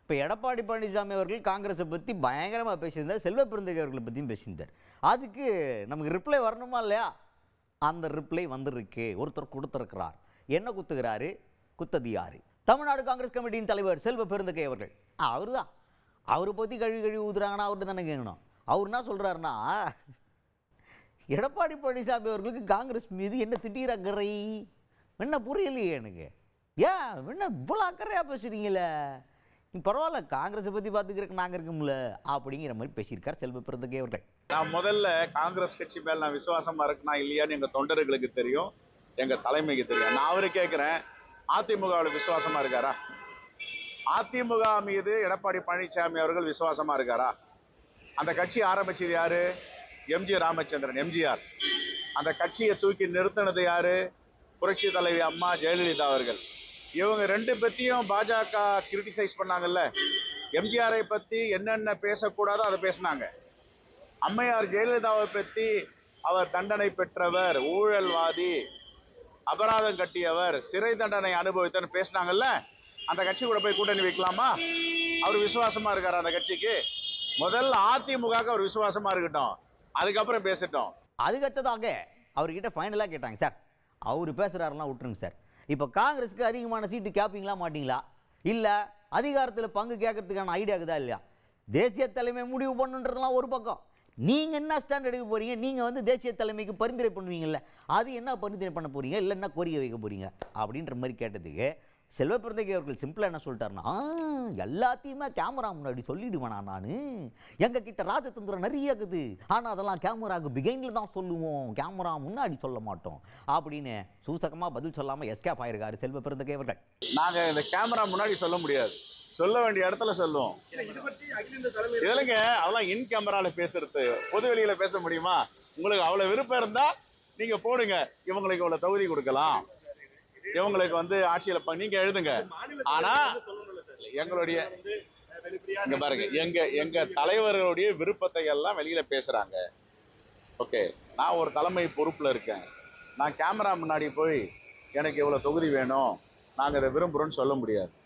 இப்போ எடப்பாடி பழனிசாமி அவர்கள் காங்கிரஸை பற்றி பயங்கரமாக பேசியிருந்தார், செல்வ பெருந்தகை அவர்களை பற்றியும் பேசியிருந்தார். அதுக்கு நமக்கு ரிப்ளை வரணுமா இல்லையா? அந்த ரிப்ளை வந்திருக்கு. ஒருத்தர் கொடுத்துருக்கிறார். என்ன குத்துகிறாரு? குத்தது யாரு? தமிழ்நாடு காங்கிரஸ் கமிட்டியின் தலைவர் செல்வ பெருந்தகை அவர்கள். அவர் தான். அவரை பற்றி கழுவி ஊதுறாங்கன்னா அவர்கிட்ட தானே கேட்கணும். அவர் என்ன சொல்கிறாருன்னா, எடப்பாடி பழனிசாமி அவர்களுக்கு காங்கிரஸ் மீது என்ன திடீர் அக்கறை என்ன புரியலையே எனக்கு. ஏன் என்ன இவ்வளோ அக்கறையாக பேசுகிறீங்களே? பரவாயில்ல, காங்கிரஸை பற்றி பார்த்துக்கிறக்கு நாங்கள் இருக்கோம்ல அப்படிங்கிற மாதிரி பேசியிருக்கார் செல்வ பெருந்தகை அவர்கள். நான் முதல்ல காங்கிரஸ் கட்சி மேல் நான் விசுவாசமா இருக்குனா இல்லையான்னு எங்க தொண்டர்களுக்கு தெரியும், எங்க தலைமைக்கு தெரியும். நான் அவரு கேட்கிறேன், அதிமுகவில் விசுவாசமா இருக்காரா? அதிமுக மீது எடப்பாடி பழனிசாமி அவர்கள் விசுவாசமா இருக்காரா? அந்த கட்சி ஆரம்பிச்சது யாரு? எம்ஜி ராமச்சந்திரன், எம்ஜிஆர். அந்த கட்சியை தூக்கி நிறுத்தினது யாரு? புரட்சி தலைவி அம்மா ஜெயலலிதா அவர்கள். இவங்க ரெண்டு பத்தியும் பாஜக கிரிட்டிசைஸ் பண்ணாங்கல்ல. எம்ஜிஆரை பத்தி என்னென்ன பேசக்கூடாதோ அதை பேசினாங்க. அம்மையார் ஜெயலலிதாவை பத்தி அவர் தண்டனை பெற்றவர், ஊழல்வாதி, அபராதம் கட்டியவர், சிறை தண்டனை அனுபவித்தன்னு பேசினாங்கல்ல. அந்த கட்சி கூட போய் கூட்டணி வைக்கலாமா? அவர் விசுவாசமா இருக்காரு அந்த கட்சிக்கு? முதல்ல அதிமுக அவர் விசுவாசமா இருக்கட்டும், அதுக்கப்புறம் பேசட்டும். அதுக்கடுத்ததாக அவர்கிட்ட ஃபைனலாக கேட்டாங்க, சார் அவர் பேசுகிறாரெல்லாம் விட்டுருங்க சார், இப்போ காங்கிரஸுக்கு அதிகமான சீட்டு கேட்பீங்களா மாட்டீங்களா? இல்லை அதிகாரத்தில் பங்கு கேட்கறதுக்கான ஐடியா இருக்குதா இல்லையா? தேசிய தலைமை முடிவு பண்ணுன்றதுலாம் ஒரு பக்கம், நீங்கள் என்ன ஸ்டாண்ட் எடுக்க போகிறீங்க? நீங்கள் தேசிய தலைமைக்கு பரிந்துரை பண்ணுவீங்கல்ல, அது என்ன பரிந்துரை பண்ண போகிறீங்க, இல்லை என்ன கோரிக்கை வைக்க போகிறீங்க அப்படின்ற மாதிரி கேட்டதுக்கு செல்வ பெருந்தகை அவர்கள் சிம்பிளாக என்ன சொல்லிட்டாருன்னா, எல்லாத்தையுமே கேமரா முன்னாடி சொல்லிடுவேனா நான்? எங்கள் கிட்ட ராஜதந்திரம் நிறைய இருக்குது, ஆனால் அதெல்லாம் கேமராவுக்கு பிகைண்டில் தான் சொல்லுவோம், கேமரா முன்னாடி சொல்ல மாட்டோம் அப்படின்னு சூசகமாக பதில் சொல்லாமல் எஸ்கேப் ஆயிருக்காரு செல்வ பெருந்தகை அவர்கள். நாங்கள் இந்த கேமரா முன்னாடி சொல்ல முடியாது, சொல்ல வேண்டிய இடத்துல சொல்லுவோம். இதுலங்க அதெல்லாம் இன் கேமரால பேசுறது, பொது வெளியில பேச முடியுமா? உங்களுக்கு அவ்வளவு விருப்பம் இருந்தா நீங்க போடுங்க, இவங்களுக்கு இவ்வளவு தொகுதி கொடுக்கலாம், இவங்களுக்கு ஆட்சியில நீங்க எழுதுங்க. ஆனா எங்களுடைய இங்க பாருங்க, எங்க தலைவர்களுடைய விருப்பத்தை எல்லாம் வெளியில பேசுறாங்க. ஓகே, நான் ஒரு தலைமை பொறுப்புல இருக்கேன், நான் கேமரா முன்னாடி போய் எனக்கு இவ்வளவு தொகுதி வேணும், நாங்க இதை விரும்புறோம்னு சொல்ல முடியாது.